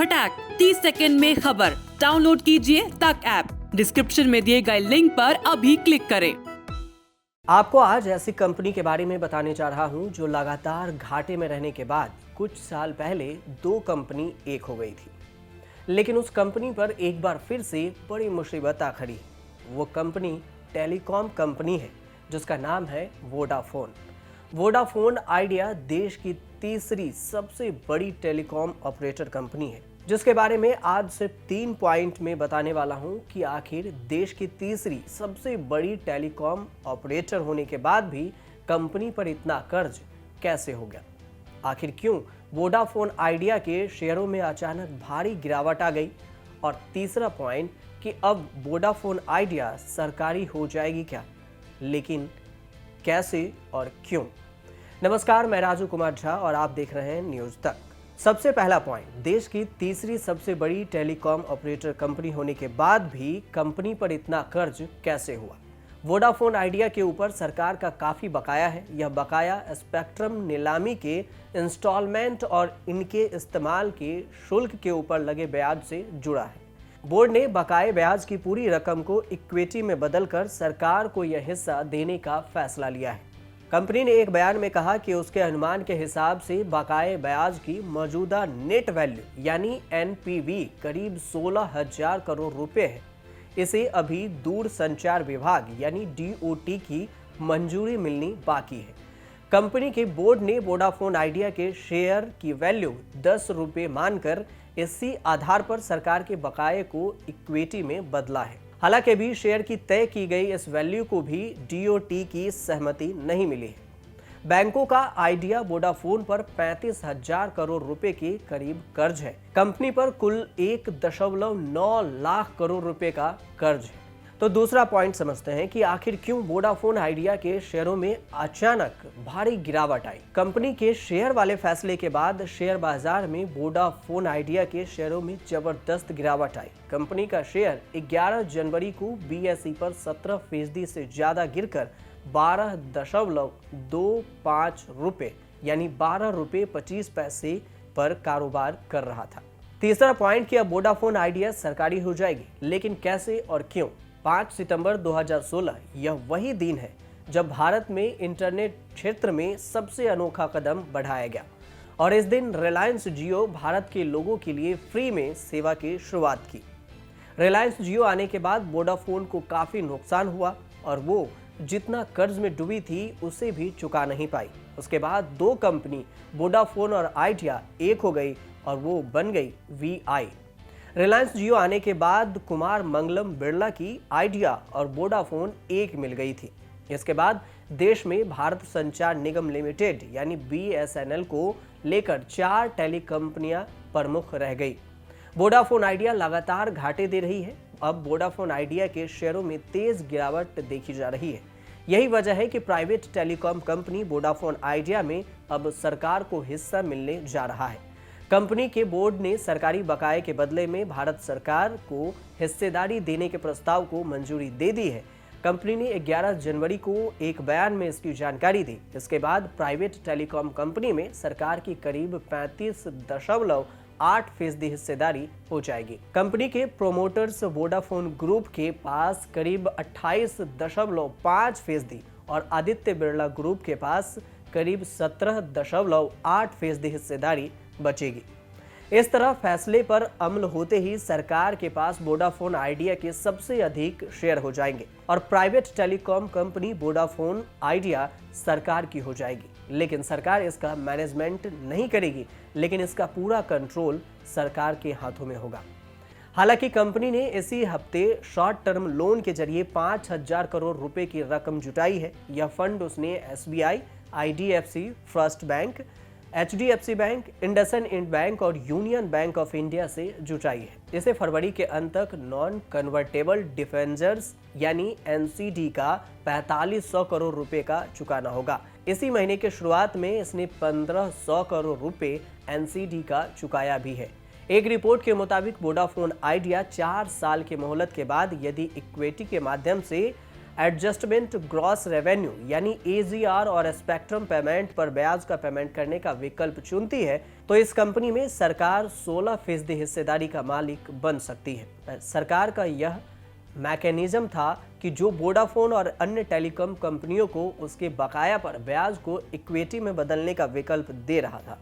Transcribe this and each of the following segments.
फटाक 30 सेकंड में खबर। डाउनलोड कीजिए तक ऐप। डिस्क्रिप्शन में दिए गए लिंक पर अभी क्लिक करें। आपको आज ऐसी कंपनी के बारे में बताने जा रहा हूं जो लगातार घाटे में रहने के बाद कुछ साल पहले दो कंपनी एक हो गई थी, लेकिन उस कंपनी पर एक बार फिर से बड़ी मुसीबत आ खड़ी। वो कंपनी टेलीकॉम कंपनी है जिसका नाम है वोडाफोन। वोडाफोन आइडिया देश की तीसरी सबसे बड़ी टेलीकॉम ऑपरेटर कंपनी है, जिसके बारे में आज सिर्फ 3 पॉइंट में बताने वाला हूं कि आखिर देश की तीसरी सबसे बड़ी टेलीकॉम ऑपरेटर होने के बाद भी कंपनी पर इतना कर्ज कैसे हो गया। आखिर क्यों वोडाफोन आइडिया के शेयरों में अचानक भारी गिरावट आ गई। और तीसरा पॉइंट कि अब वोडाफोन आइडिया सरकारी हो जाएगी क्या, लेकिन कैसे और क्यों। नमस्कार, मैं राजू कुमार झा और आप देख रहे हैं न्यूज तक। सबसे पहला पॉइंट, देश की तीसरी सबसे बड़ी टेलीकॉम ऑपरेटर कंपनी होने के बाद भी कंपनी पर इतना कर्ज कैसे हुआ। वोडाफोन आइडिया के ऊपर सरकार का काफी बकाया है। यह बकाया स्पेक्ट्रम नीलामी के इंस्टॉलमेंट और इनके इस्तेमाल के शुल्क के ऊपर लगे ब्याज से जुड़ा है। बोर्ड ने बकाये ब्याज की पूरी रकम को इक्विटी में बदलकर सरकार को यह हिस्सा देने का फैसला लिया है। कंपनी ने एक बयान में कहा कि उसके अनुमान के हिसाब से बकाये ब्याज की मौजूदा नेट वैल्यू यानी एनपीवी करीब 16,000 करोड़ रुपए है। इसे अभी दूर संचार विभाग यानी डीओटी की मंजूरी मिलनी बाकी है। कंपनी के बोर्ड ने वोडाफोन आइडिया के शेयर की वैल्यू 10 रुपए मानकर इसी आधार पर सरकार के बकाये को इक्विटी में बदला है। हालांकि अभी शेयर की तय की गई इस वैल्यू को भी डीओटी की सहमति नहीं मिली है। बैंकों का आइडिया वोडाफोन पर 35,000 करोड़ रुपए के करीब कर्ज है। कंपनी पर कुल 1.9 लाख करोड़ रुपए का कर्ज है। तो दूसरा पॉइंट समझते हैं कि आखिर क्यों वोडाफोन आइडिया के शेयरों में अचानक भारी गिरावट आई। कंपनी के शेयर वाले फैसले के बाद शेयर बाजार में वोडाफोन आइडिया के शेयरों में जबरदस्त गिरावट आई। कंपनी का शेयर 11 जनवरी को बीएसई पर 17% से ज्यादा गिरकर 12.25 रुपए यानी 12 रुपए 25 पैसे पर कारोबार कर रहा था। तीसरा पॉइंट कि अब वोडाफोन आइडिया सरकारी हो जाएगी, लेकिन कैसे और क्यों। 5 सितंबर 2016 यह वही दिन है जब भारत में इंटरनेट क्षेत्र में सबसे अनोखा कदम बढ़ाया गया और इस दिन रिलायंस जियो भारत के लोगों के लिए फ्री में सेवा की शुरुआत की। रिलायंस जियो आने के बाद वोडाफोन को काफी नुकसान हुआ और वो जितना कर्ज में डूबी थी उसे भी चुका नहीं पाई। उसके बाद दो कंपनी वोडाफोन और आइडिया एक हो गई और वो बन गई वीआई। रिलायंस जियो आने के बाद कुमार मंगलम बिरला की आइडिया और वोडाफोन एक मिल गई थी। इसके बाद देश में भारत संचार निगम लिमिटेड यानी बीएसएनएल को लेकर 4 टेली कंपनियां प्रमुख रह गई। वोडाफोन आइडिया लगातार घाटे दे रही है। अब वोडाफोन आइडिया के शेयरों में तेज गिरावट देखी जा रही है। यही वजह है कि private telecom company Vodafone idea में अब सरकार को हिस्सा मिलने जा रहा है। कंपनी के बोर्ड ने सरकारी बकाये के बदले में भारत सरकार को हिस्सेदारी देने के प्रस्ताव को मंजूरी दे दी है। कंपनी ने 11 जनवरी को एक बयान में इसकी जानकारी दी। इसके बाद प्राइवेट टेलीकॉम कंपनी में सरकार की करीब 35.8% हिस्सेदारी हो जाएगी। कंपनी के प्रोमोटर्स वोडाफोन ग्रुप के पास करीब 28.5% और आदित्य बिरला ग्रुप के पास करीब 17.8% हिस्सेदारी बचेगी। इस तरह फैसले पर अमल होते ही सरकार के पास वोडाफोन आइडिया के सबसे अधिक शेयर हो जाएंगे और private telecom company Vodafone idea सरकार की हो जाएगी। लेकिन सरकार इसका मैनेजमेंट नहीं करेगी, लेकिन इसका पूरा कंट्रोल सरकार के हाथों में होगा। हालांकि कंपनी ने इसी हफ्ते शॉर्ट टर्म लोन के जरिए 5,000 करोड़ रुपए की रकम जुटाई है। यह फंड उसने SBI, IDFC first bank, HDFC bank, IndusInd bank और यूनियन बैंक ऑफ इंडिया से जुटाई है। इसे फरवरी के अंत तक नॉन कन्वर्टेबल डिफेंजर्स यानी एनसीडी का 4500 करोड़ रुपए का चुकाना होगा। इसी महीने के शुरुआत में इसने 1500 करोड़ रुपए एनसीडी का चुकाया भी है। एक रिपोर्ट के मुताबिक वोडाफोन आइडिया 4 साल की मोहलत के बाद यदि इक्विटी के माध्यम से एडजस्टमेंट ग्रॉस रेवेन्यू यानी एजीआर और स्पेक्ट्रम पेमेंट पर ब्याज का पेमेंट करने का विकल्प चुनती है तो इस कंपनी में सरकार 16% हिस्सेदारी का मालिक बन सकती है। सरकार का यह मैकेनिज्म था कि जो वोडाफोन और अन्य टेलीकॉम कंपनियों को उसके बकाया पर ब्याज को इक्विटी में बदलने का विकल्प दे रहा था।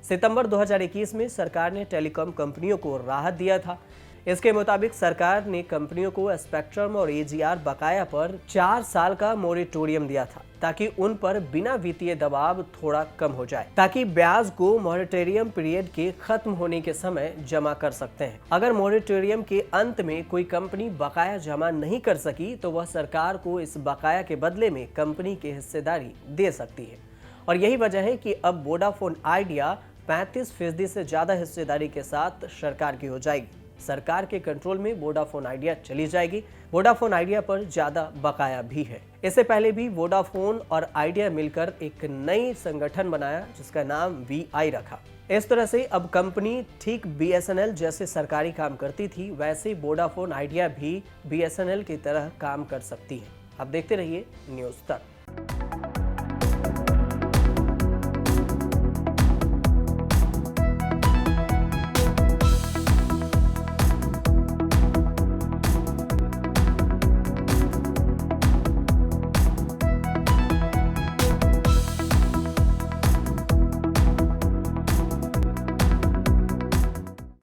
सितंबर 2021 में सरकार ने टेलीकॉम कंपनियों को राहत दिया था। इसके मुताबिक सरकार ने कंपनियों को स्पेक्ट्रम और एजीआर बकाया पर 4 साल का मोरेटोरियम दिया था, ताकि उन पर बिना वित्तीय दबाव थोड़ा कम हो जाए, ताकि ब्याज को मोरेटोरियम पीरियड के खत्म होने के समय जमा कर सकते हैं। अगर मोरेटोरियम के अंत में कोई कंपनी बकाया जमा नहीं कर सकी तो वह सरकार को इस बकाया के बदले में कंपनी की हिस्सेदारी दे सकती है। और यही वजह है कि अब वोडाफोन आइडिया 35% से ज्यादा हिस्सेदारी के साथ सरकार की हो जाएगी। सरकार के कंट्रोल में वोडाफोन आइडिया चली जाएगी। वोडाफोन आइडिया पर ज्यादा बकाया भी है। इससे पहले भी वोडाफोन और आइडिया मिलकर एक नई संगठन बनाया जिसका नाम VI रखा। इस तरह से अब कंपनी ठीक BSNL जैसे सरकारी काम करती थी, वैसे वोडाफोन आइडिया भी BSNL की तरह काम कर सकती है। अब देखते रहिए न्यूज़ तक।